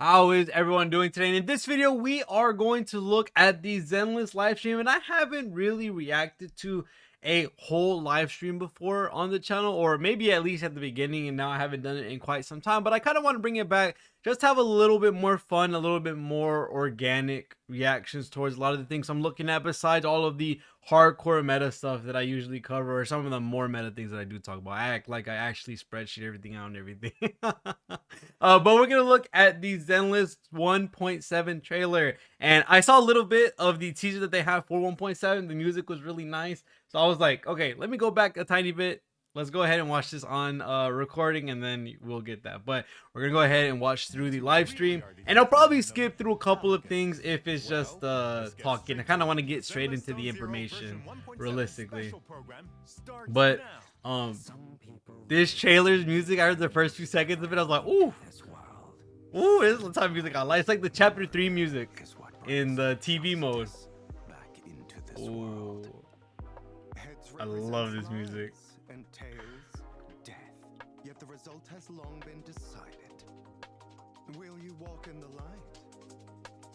How is everyone doing today? And in this video, we are going to look at the Zenless live stream. And I haven't really reacted to a whole live stream before on the channel, or maybe at least at the beginning, and now I haven't done it in quite some time. But I kind of want to bring it back, just have a little bit more fun, a little bit more organic reactions towards a lot of the things I'm looking at, besides all of the hardcore meta stuff that I usually cover, or some of the more meta things that I do talk about. I act like I actually spreadsheet everything out and everything. But we're gonna look at the Zenless 1.7 trailer, and I saw a little bit of the teaser that they have for 1.7. The music was really nice, so I was like, okay, let me go back a tiny bit. Let's go ahead and watch this on recording, and then we'll get that. But we're gonna go ahead and watch through the live stream, and I'll probably skip through a couple of things if it's just talking. I kind of want to get straight into the information realistically. But this trailer's music, I heard the first few seconds of it, I was like, ooh, ooh, this is the type of music I like. It's like the chapter 3 music in the TV mode. Ooh, I love this music. Yet the result has long been decided. Will you walk in the light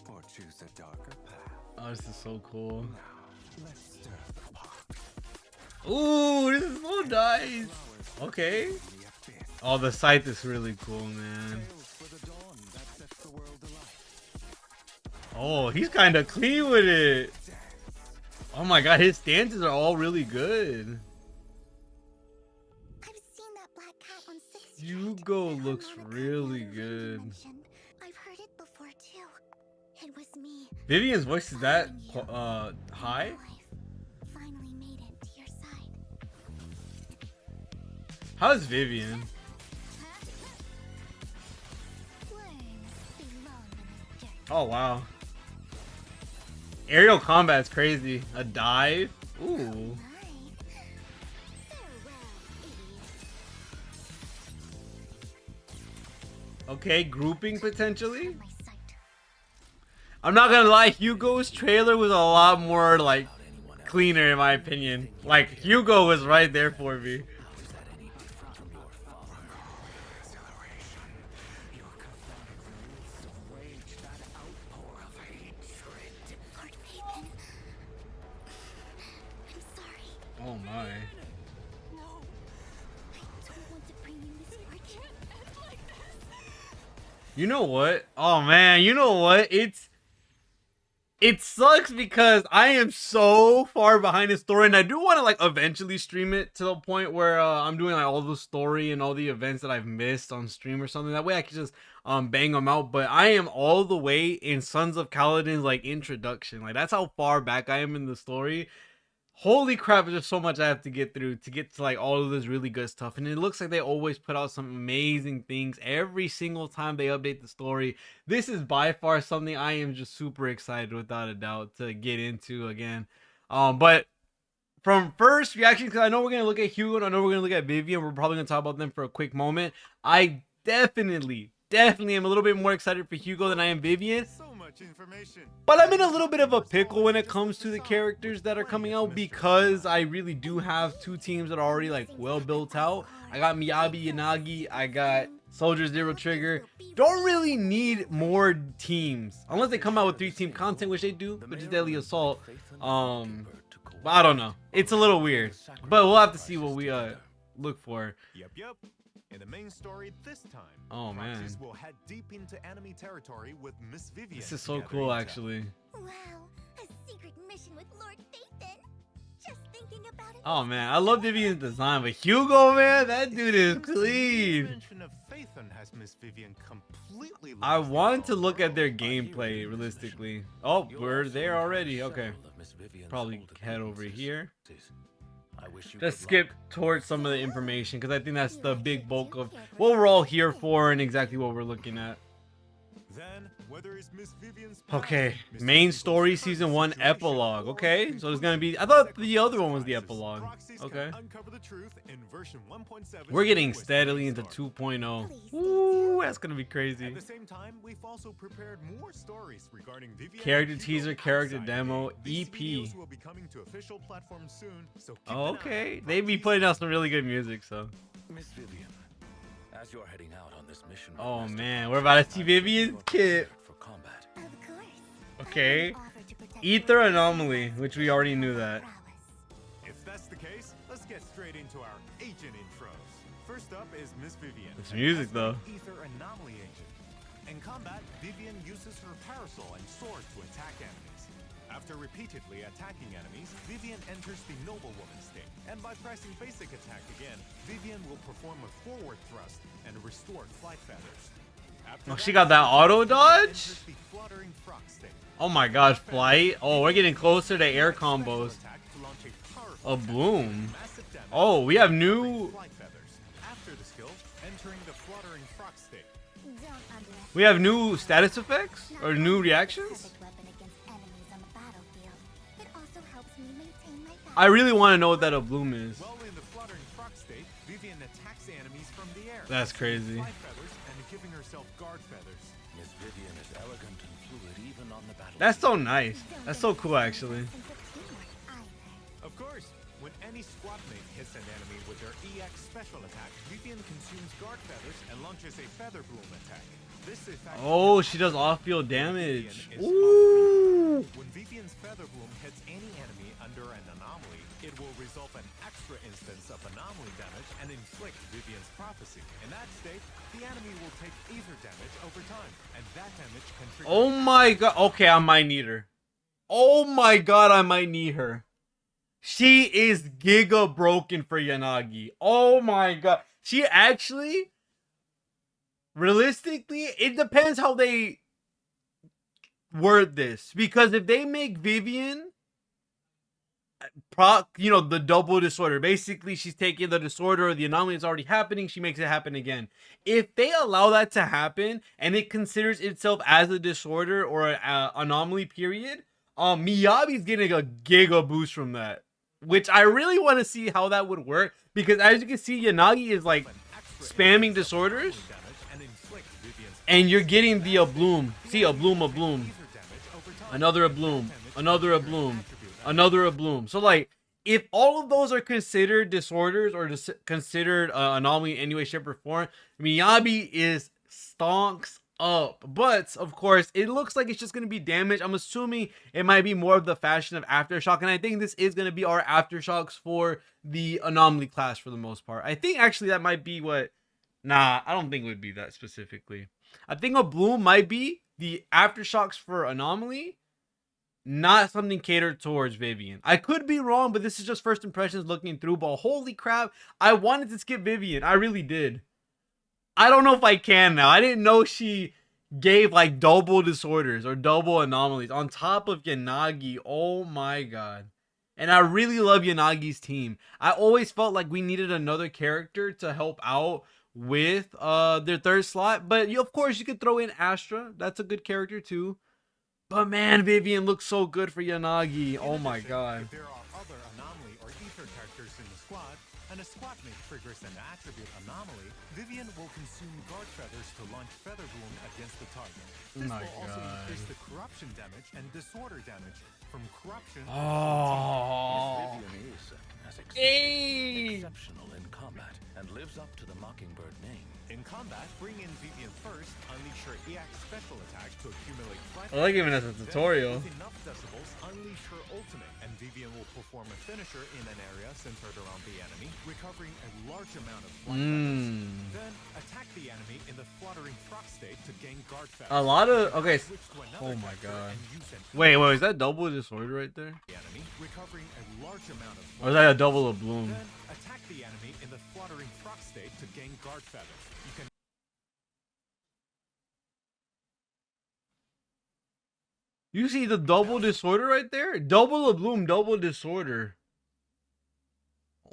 or choose a darker path? Oh, this is so cool. Now, let's stir the pot. Ooh, this is so nice. Okay. Oh, the scythe is really cool, man. Oh, he's kind of clean with it. Oh my god, his stances are all really good. Hugo looks really good. I've heard it before too. It was me. Vivian's voice is that high? Finally made it to your side. How's Vivian? Oh wow. Aerial combat is crazy. A dive? Ooh. Okay, grouping potentially. I'm not gonna lie, Hugo's trailer was a lot more like cleaner in my opinion. Like Hugo was right there for me. Oh my. You know what? Oh man, you know what? It sucks because I am so far behind the story, and I do want to like eventually stream it to the point where I'm doing like all the story and all the events that I've missed on stream or something. That way I can just bang them out. But I am all the way in Sons of Kaladin's like introduction. Like that's how far back I am in the story. Holy crap, there's so much I have to get through to get to like all of this really good stuff. And it looks like they always put out some amazing things every single time they update the story. This is by far something I am just super excited without a doubt to get into again. But from first reaction, because I know we're gonna look at Hugo and I know we're gonna look at Vivian, we're probably gonna talk about them for a quick moment. I definitely am a little bit more excited for Hugo than I am Vivian. But I'm in a little bit of a pickle when it comes to the characters that are coming out, because I really do have two teams that are already like well built out. I got Miyabi Yanagi, I got Soldier Zero Trigger. Don't really need more teams unless they come out with 3-team content, which they do, which is Deadly Assault. But I don't know, it's a little weird, but we'll have to see what we look for. Yep. In the main story this time, oh man, will head deep into enemy territory with Miss Vivian. This is so cool, actually. Wow, a secret mission with Lord Phaethon. Just thinking about it. Oh man, I love Vivian's design, but Hugo, man, that dude is clean. Mention of Phaethon has Miss Vivian completely. I want to look at their gameplay realistically. Oh, we're there already. Okay, probably head over here. Let's skip towards some of the information, because I think that's the big bulk of what we're all here for and exactly what we're looking at. Then, whether it's Miss Vivian's Okay, main story season 1 epilogue. Okay, so it's gonna be, I thought the other one was the epilogue. Okay, we're getting steadily into 2.0. Ooh, that's gonna be crazy. At the same time, we've also prepared more stories regarding Vivian. Character teaser, character demo, EP. Will be coming to official platforms soon, so Okay, they be putting out some really good music. So Miss Vivian, As you're heading out on this mission, Oh Master man, Fox, we're about to see I'm sure Vivian's you're kit. prepared for combat. Of course. Okay. I would offer to protect Ether Lord anomaly, Phaeton's which we already knew that. prowess. If that's the case, let's get straight into our agent intros. First up is Miss Vivian. It's an music, Esmond though. Ether anomaly agent. In combat, Vivian uses her parasol and sword to attack enemies. After repeatedly attacking enemies, Vivian enters the noblewoman state, and by pressing basic attack again, Vivian will perform a forward thrust and restore flight feathers. After Oh, she got that Vivian auto dodge? enters the fluttering frock state. Oh my god, flight. Oh, we're getting closer to air Special combos. attack to launch a powerful A attack bloom. with massive damage, Oh, we have covering new. flight feathers. After the skill, entering the fluttering frock state. Don't underestimate We have new status effects Not or only new is it a reactions. perfect weapon against enemies on the battlefield, it also helps me maintain my I balance. really want to know what that a bloom is. While in the fluttering frock state, Vivian attacks enemies from the air. That's using crazy. flight feathers and giving herself guard feathers. Miss Vivian is elegant and fluid even on the battlefield. That's so nice. Don't That's so cool, underestimate actually. the sense of teamwork either. Of course, when any squad mate hits an enemy with their EX special attack, Vivian consumes guard feathers and launches a feather bloom attack. This effect Oh, she does off-field Vivian damage. is Ooh. When Vivian's feather bloom hits any enemy under an anomaly, it will result an extra instance of anomaly damage and inflict Vivian's prophecy. In that state, the enemy will take ether damage over time, and that damage can trigger. Oh my god. Okay, I might need her. Oh my god, I might need her. She is giga broken for Yanagi. Oh my god. She actually, realistically, it depends how they word this. Because if they make Vivian the double disorder, basically she's taking the disorder or the anomaly that's already happening, she makes it happen again. If they allow that to happen and it considers itself as a disorder or an anomaly period, Miyabi's getting a giga boost from that, which I really want to see how that would work, because as you can see, Yanagi is like an extra spamming instance of disorders, anomaly damage and inflict Vivian's and you're getting the bloom. See, a bloom, ether damage over time. another bloom, another bloom, another bloom. So like, if all of those are considered disorders or considered anomaly in any way, shape, or form, Miyabi is stonks up. But of course, it looks like it's just going to be damage. I'm assuming it might be more of the fashion of Aftershock, and I think this is going to be our Aftershocks for the anomaly class for the most part. I think actually that might be what. Nah, I don't think it would be that specifically. I think a bloom might be the Aftershocks for anomaly, not something catered towards Vivian. I could be wrong, but this is just first impressions looking through. But holy crap, I wanted to skip Vivian. I really did. I don't know if I can now. I didn't know she gave like double disorders or double anomalies on top of Yanagi. Oh my god. And I really love Yanagi's team. I always felt like we needed another character to help out with their third slot. But of course, you could throw in Astra. That's a good character too. But man, Vivian looks so good for Yanagi. Oh my god. If there are other anomaly or ether characters in the squad, and a squad mate triggers an attribute anomaly, Vivian will consume guard feathers to launch feather bloom against the target. This My will also God. increase the corruption damage and disorder damage from corruption. Oh. Miss Vivian is, as expected, Hey. exceptional in combat and lives up to the Mockingbird name. In combat, bring in Vivian first, unleash her EX special attack to accumulate flight. I like giving us a Then, tutorial. with enough decibels, unleash her ultimate, and Vivian will perform a finisher in an area centered around the enemy, recovering a large amount of flight feathers. Then attack the enemy in the fluttering frock state to gain guard feathers. A lot of okay. Switch to another Oh my character god. and use an Wait, is that double disorder right there? enemy, recovering a large amount of Or is that a double of bloom? Then attack the enemy in the fluttering frock state to gain guard feathers. You can You see the double disorder right there? Double of bloom, double disorder.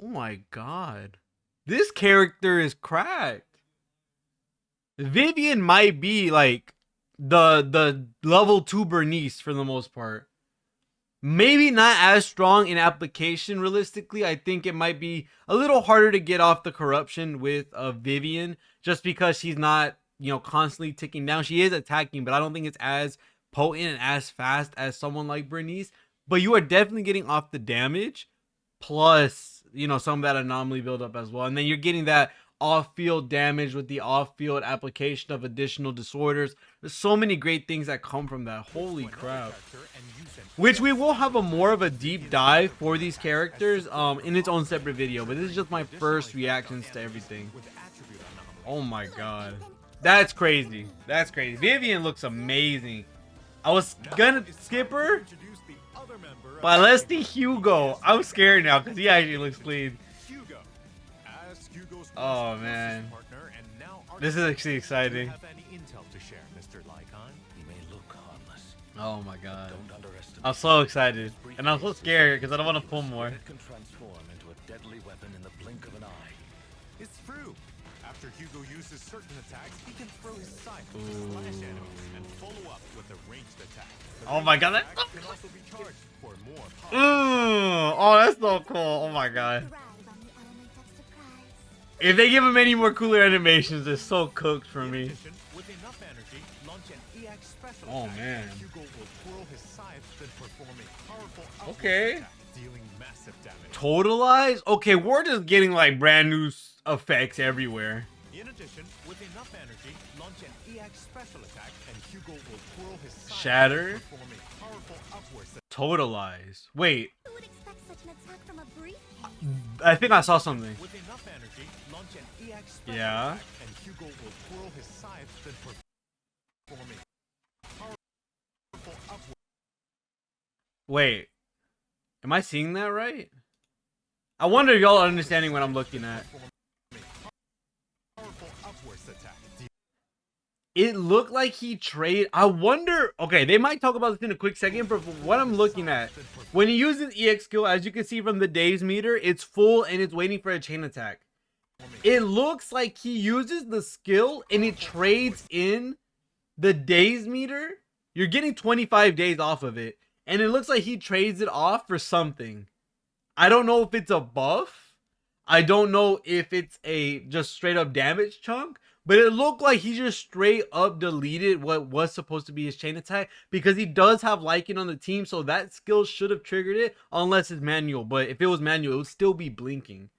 Oh my god. This character is cracked. Vivian might be like the level 2 Bernice for the most part. Maybe not as strong in application realistically. I think it might be a little harder to get off the corruption with Vivian just because she's not, constantly ticking down. She is attacking, but I don't think it's as potent and as fast as someone like Bernice. But you are definitely getting off the damage plus, some of that anomaly buildup as well. And then you're getting that off-field damage with the off-field application of additional disorders. There's so many great things that come from that. Holy crap. Which we will have a more of a deep dive for these characters in its own separate video, but this is just my first reactions to everything. Oh my god. That's crazy. That's crazy. Vivian looks amazing. I was gonna skip her, but let's see Hugo. I'm scared now because he actually looks clean. Oh man, this is actually exciting. Oh my god, I'm so excited, and I'm so scared because I don't want to pull more. It can transform into a deadly weapon in the blink of an eye. It's true. After Hugo uses certain attacks, he can throw his scythe to slash enemies and follow up with a ranged attack. Oh my god, that can also be charged for more power. oh, that's so cool. Oh my god. If they give him any more cooler animations, they're so cooked for me. With enough energy, launch an EX special Oh attack. man. Hugo will twirl his scythe, then perform a powerful upward Okay. attack, dealing massive damage. Totalize? Okay, we're just getting like brand new effects everywhere. In addition, with enough energy, launch an EX special attack, and Hugo will twirl his scythe, Shatter? then perform a powerful upward attack. Totalize. Wait, Who would expect such an attack from a briefcase? I think I saw something. With enough energy, launch an EX special Yeah. attack, and Hugo will twirl his scythe, then perform a powerful upward. Wait, am I seeing that right? I wonder if y'all are understanding what I'm looking at. Powerful upwards attack. It looked like he trade. I wonder. Okay, they might talk about this in a quick second, but from what I'm looking at, when he uses EX skill, as you can see from the days meter, it's full and it's waiting for a chain attack. It looks like he uses the skill and it trades in the days meter. You're getting 25 days off of it, and it looks like he trades it off for something. I don't know if it's a buff. I don't know if it's a just straight up damage chunk, but it looked like he just straight up deleted what was supposed to be his chain attack because he does have Lycan on the team, so that skill should have triggered it unless it's manual. But if it was manual, it would still be blinking.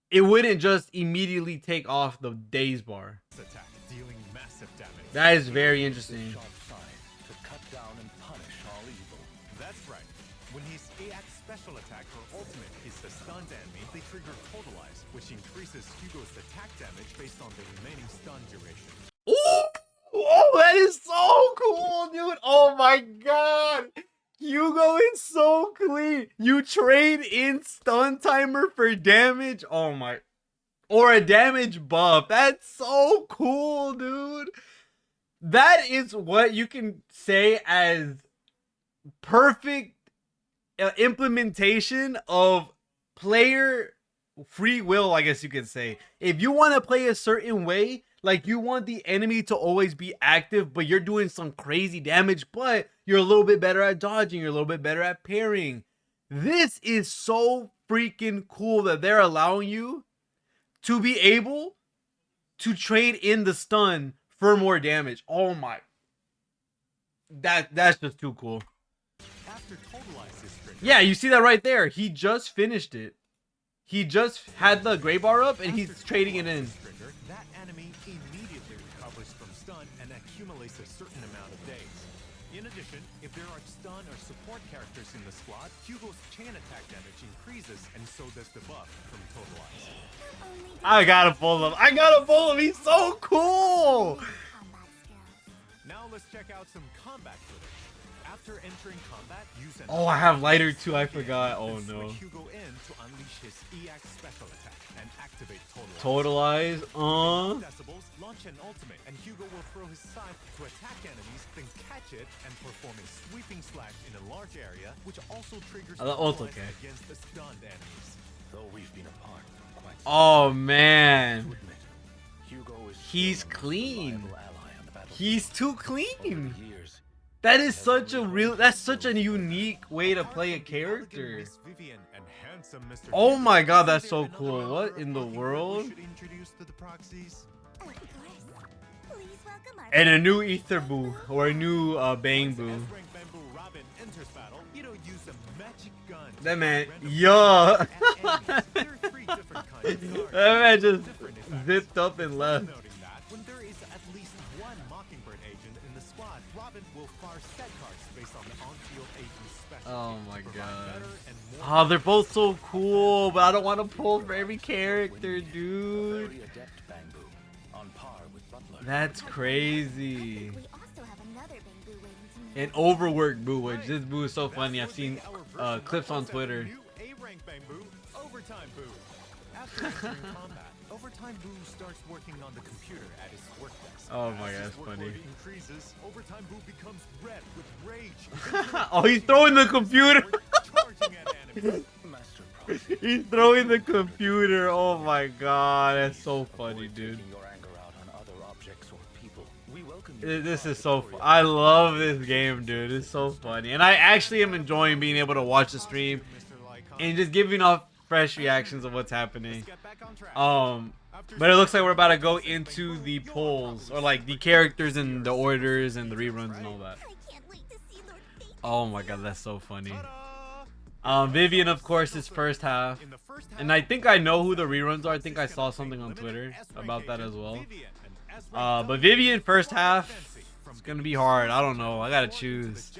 It wouldn't just immediately take off the days bar. Attack, dealing massive damage. That is very interesting. Sharp side to cut down and punish all evil. That's right. When his AX special attack or ultimate is the stunned enemy, they trigger Totalize, which increases Hugo's attack damage based on the remaining stun duration. Ooh! Oh, that is so cool, dude. Oh my god. Hugo is so clean. You trade in stun timer for damage. Oh my. Or a damage buff. That's so cool, dude. That is what you can say as perfect implementation of player free will, I guess you could say. If you want to play a certain way, like you want the enemy to always be active, but you're doing some crazy damage, but you're a little bit better at dodging, you're a little bit better at parrying. This is so freaking cool that they're allowing you to be able to trade in the stun for more damage. Oh my. That's just too cool. After Totalize is triggered, Yeah, you see that right there. He just finished it. He just had the gray bar up and he's trading it in. trigger, that enemy immediately recovers from stun and accumulates a certain amount of days. In addition, if there are stun or support characters in the squad, Hugo's chain attack damage increases, and so does the buff from Totalize. I gotta pull him. I gotta pull him. He's so cool. Now let's check out some combat footage. After entering combat, use an Oh, I have lighter too. I forgot. Oh then no. switch Hugo in to unleash his EX special attack and activate Totalize. Totalize. Decibels, launch an ultimate, and Hugo will throw his scythe to attack enemies, then catch it and perform a sweeping slash in a large area, which also triggers Oh, Totalize okay. against the stunned enemies. Though we've been apart for quite some Oh time, man. to admit, Hugo is He's still the most clean. reliable ally on the battlefield. He's too Over clean. the years, That is such a real. That's such a unique way to Apart play a from the elegant character. Miss Vivian and handsome Mr. Oh Hugo, my god, isn't that's there so another cool. member What of in the our hero we world? should introduce to the proxies? Of course. Please welcome our And a new Ether Boo or a new Bang Boo. As S-rank Bamboo Robin enters battle, you don't use a mech magic guns. That man, Random yo. and enemies. There are 3 different kinds of cards. That man just Different effects. zipped up and It's left. worth noting that when there is at least one Mockingbird agent in the squad, Robin will fire set cards based on the on-field agent's specialty. Oh my Provide god. better and more Oh, they're both so cool, but I don't want to pull for every character, A dude. very adept Bangbu, on par with Butler. That's crazy. We also have another Bamboo waiting to meet An us. overworked boo, which this boo is so That funny. I've would be seen our version clips of on the Twitter. new A-rank Bamboo, Overtime Boo. After entering combat, Overtime Boo starts working on the computer at his work desk. Oh my As god, his that's funny. workload increases, Overtime Boo becomes red with rage. Oh, he's throwing the computer. Charging at enemies. Master Proxy. He's throwing the computer. Oh my god, that's so funny, Avoid dude. taking your anger out on other objects or people. We welcome you This to is our so. victorious I love this game, dude. It's so funny, and I actually am enjoying being able to watch the stream Mr. Lycon. and just giving off fresh reactions of what's happening. Let's get back on track. But it looks like we're about to go into the polls, or like the characters and the orders and the reruns and all that. I can't wait to see Lord Fate. Oh my god, that's so funny. Ta-da! Vivian, of course, is first half. In the first half, And I think I know who the reruns are. I think I saw something on Twitter about that as well. But Vivian first half, it's gonna be hard. I don't know. I gotta choose.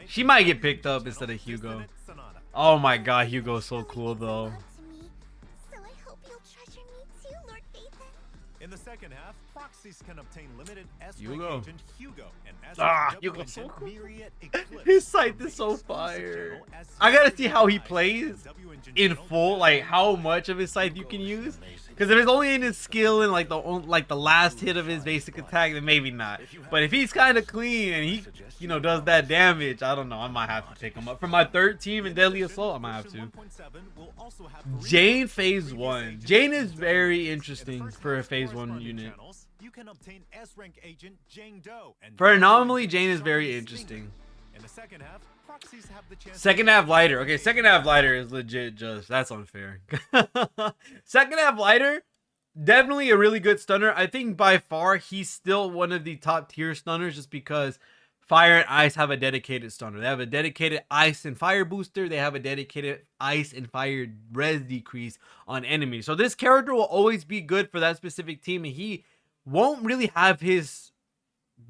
She might get picked up instead of Hugo. Oh my god, Hugo's so cool though. Love to me. So I hope you'll treasure me too, Lord Phaethon. In the second half, proxies can obtain limited S-rank Hugo. agent Hugo and Ah, S-rank Hugo's so agent cool. Myriad Eclipse. His scythe from is the so exclusive fire. channel as I gotta see how he Zenless. plays W engine in channel full, as like how much of his scythe you can Hugo is use. amazing. Because if it's only in his skill and like the last hit of his basic attack, then maybe not. But if he's kind of clean and he, you know, does that damage, I don't know. I might have to pick him up for my third team in Deadly Assault. I might have to. Version 1.7 will also have Jane reruns. phase Previous 1. agents Jane and is Doe very agents. In the interesting first for a half's phase 1 corresponding unit. channels, you can obtain S-rank agent Jane Doe and For W anomaly, agent Jane is Charlie very Stinger. interesting. In the second half, proxies have the chance Second half lighter. Okay, second half lighter is legit just. That's unfair. Second half lighter, definitely a really good stunner. I think by far he's still one of the top tier stunners just because Fire and Ice have a dedicated stunner. They have a dedicated Ice and Fire booster. They have a dedicated Ice and Fire res decrease on enemies. So this character will always be good for that specific team, and he won't really have his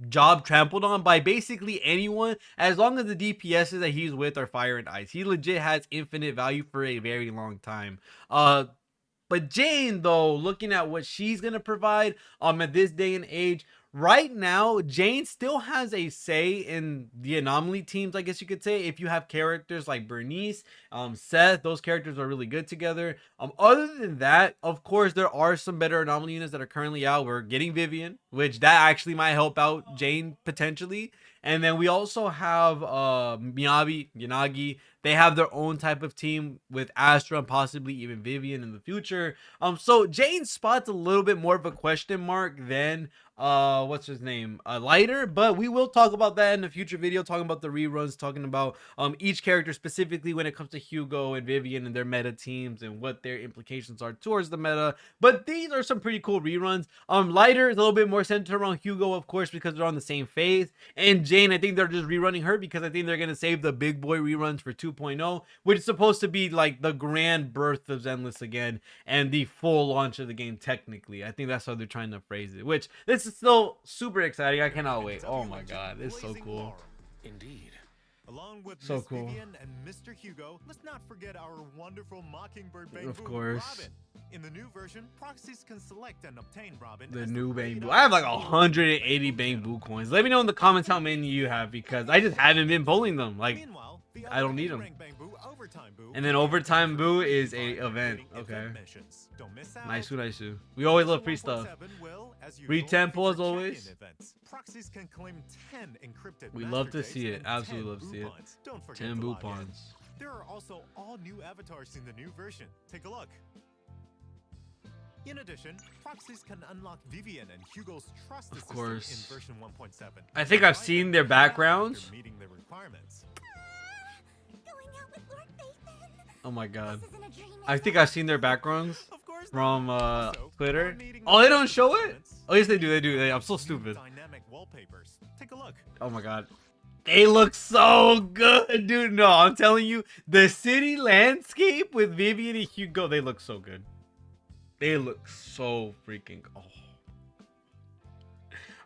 job trampled on by basically anyone as long as the DPSs that he's with are Fire and Ice. He legit has infinite value for a very long time. But Jane, though, looking at what she's gonna provide at this day and age, right now, Jane still has a say in the anomaly teams, I guess you could say. If you have characters like Bernice, Seth, those characters are really good together. Other than that, of course, there are some better anomaly units that are currently out. We're getting Vivian, which that actually might help out Jane potentially. And then we also have Miyabi, Yanagi. They have their own type of team with Astra and possibly even Vivian in the future. So Jane's spot's a little bit more of a question mark than what's his name, Lighter, but we will talk about that in a future video, talking about the reruns, talking about each character specifically when it comes to Hugo and Vivian and their meta teams and what their implications are towards the meta. But these are some pretty cool reruns. Lighter is a little bit more centered around Hugo, of course, because they're on the same phase, and Jane, I think they're just rerunning her because I think they're gonna save the big boy reruns for 2.0, which is supposed to be like the grand birth of Zenless again and the full launch of the game. Technically, I think that's how they're trying to phrase it, which this is still super exciting. I cannot wait. Oh my god, this is so Blazing cool. Laurel. Indeed. Along with So Miss cool. Vivian and Mr. Hugo, let's not forget our wonderful Mockingbird Bamboo, Of course. Robin. In the new version, proxies can select and obtain Robin The as new raid Bamboo. up I have like hero 180 of the Bamboo channel. coins. Let me know in the comments how many you have because I just haven't been pulling them. Like, Meanwhile, the I don't other need 'em. A-rank Bamboo, Overtime Boo, and then will Overtime Boo is a provide event. activating Okay. event missions. Don't miss out. Nice, nice. We always love free stuff. 1.7 will, as Free usual, tempo as feature always. champion events. Proxies can claim 10 encrypted We master love to tapes see it. and Absolutely 10 love to see it. Boopons. Don't forget 10 to Boo log in. pawns. There are also all new avatars in the new version. Take a look. In addition, proxies can unlock Vivian and Hugo's trust Of assistant course. in version 1.7. I think I've seen their backgrounds. After meeting the requirements. Going out with Lord Phaethon. Oh my god. This isn't a dream. I think I've seen their backgrounds Of course from not. Also, Twitter. upon meeting Oh, the they don't show it? requirements, Oh, yes, they do. They do. I'm so new stupid. Dynamic wallpapers. Take a look. Oh my god. They look so good, dude. No, I'm telling you, the city landscape with Vivian and Hugo, they look so good. They look so freaking. Oh,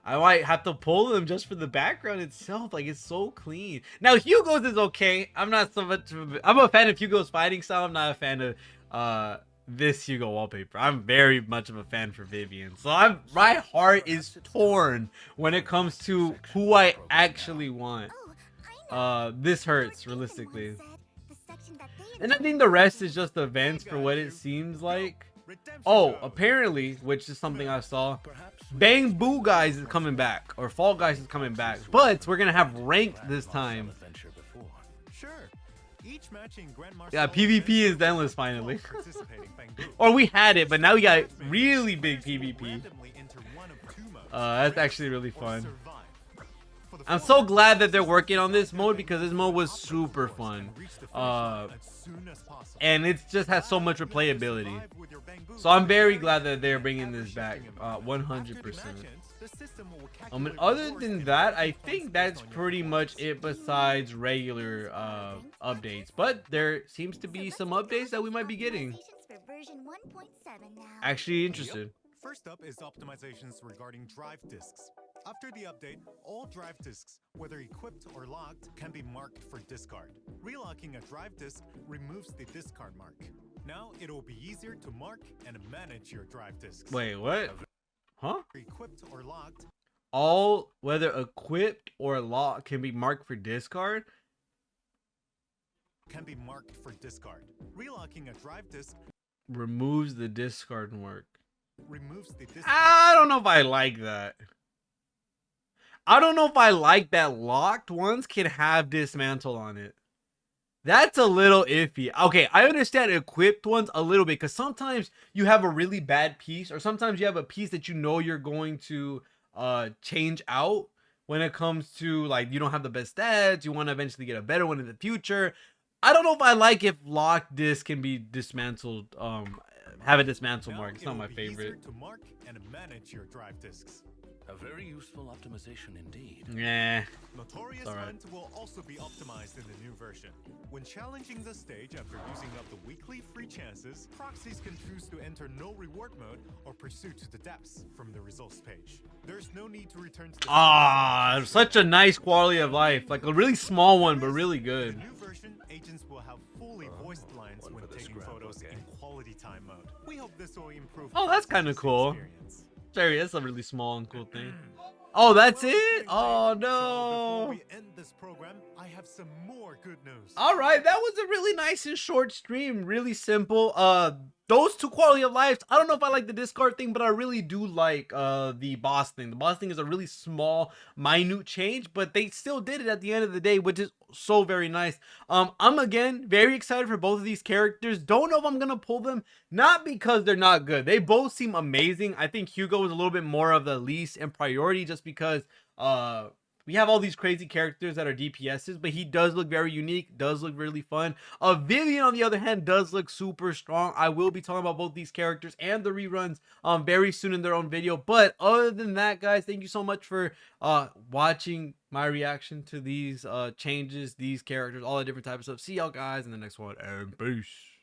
I might have to pull them just for the background itself. Like, it's so clean. Now, Hugo's is okay. I'm not so much. I'm a fan of Hugo's fighting style. I'm not a fan of this Hugo wallpaper. I'm very much of a fan for Vivian. So my heart is torn when it comes to who I actually want. Oh, I know. This hurts Lord Nathan realistically. once said, "The section that they And I think the rest is just events for what it seems like. Oh, apparently, which is something I saw, Bang Boo Guys is coming back, or Fall Guys is coming back, but we're gonna have ranked this time. Sure. Each match in Grand Yeah, Marshal PvP is Zenless finally. Or we had it, but now we got really big PvP. That's actually really fun. I'm so glad that they're working on this mode because this mode was super fun. And it just has so much replayability. So I'm very glad that they're bringing this back, 100%. And other than that, I think that's pretty much it besides regular updates. But there seems to be some updates that we might be getting. For version 1.7 now. Actually interested. First up is optimizations regarding drive disks. After the update, all drive disks, whether equipped or locked, can be marked for discard. Relocking a drive disk removes the discard mark. Now it'll be easier to mark and manage your drive disks. Wait, what? Huh? Equipped or locked, All, whether equipped or locked, can be marked for discard? can be marked for discard. Relocking a drive disk Removes the discard mark. removes the discard. I don't know if I like that. I don't know if I like that locked ones can have dismantle on it. That's a little iffy. Okay, I understand equipped ones a little bit because sometimes you have a really bad piece, or sometimes you have a piece that you know you're going to change out when it comes to, like, you don't have the best stats, you want to eventually get a better one in the future. I don't know if I like if locked disc can be dismantled, have a dismantle Now mark. It's not it'll my be favorite. easier to mark and manage your drive disks. A very useful optimization indeed. Yeah. Notorious Alright. Hunt will also be optimized in the new version. When challenging the stage after using up the weekly free chances, proxies can choose to enter no reward mode or pursue to the depths from the results page. There's no need to return to the Ah, such a nice quality of life. Like a really small one, but really In good. the new version, agents will have fully voiced lines one when for the taking scrap, photos okay. in quality time mode. We hope this will improve. Oh, that's kinda proxies' cool. experience. Sorry, that's a really small and cool thing. Oh, that's it? Oh, So before no. we end this program, I have some more good news. All right, that was a really nice and short stream. Really simple. Those two quality of lives. I don't know if I like the discard thing, but I really do like the boss thing. The boss thing is a really small, minute change, but they still did it at the end of the day, which is so very nice. I'm again very excited for both of these characters. Don't know if I'm gonna pull them, not because they're not good. They both seem amazing. I think Hugo is a little bit more of the least in priority, just because we have all these crazy characters that are DPSs, but he does look very unique, does look really fun. Vivian, on the other hand, does look super strong. I will be talking about both these characters and the reruns very soon in their own video. But other than that, guys, thank you so much for watching my reaction to these changes, these characters, all the different types of stuff. See y'all guys in the next one, and peace.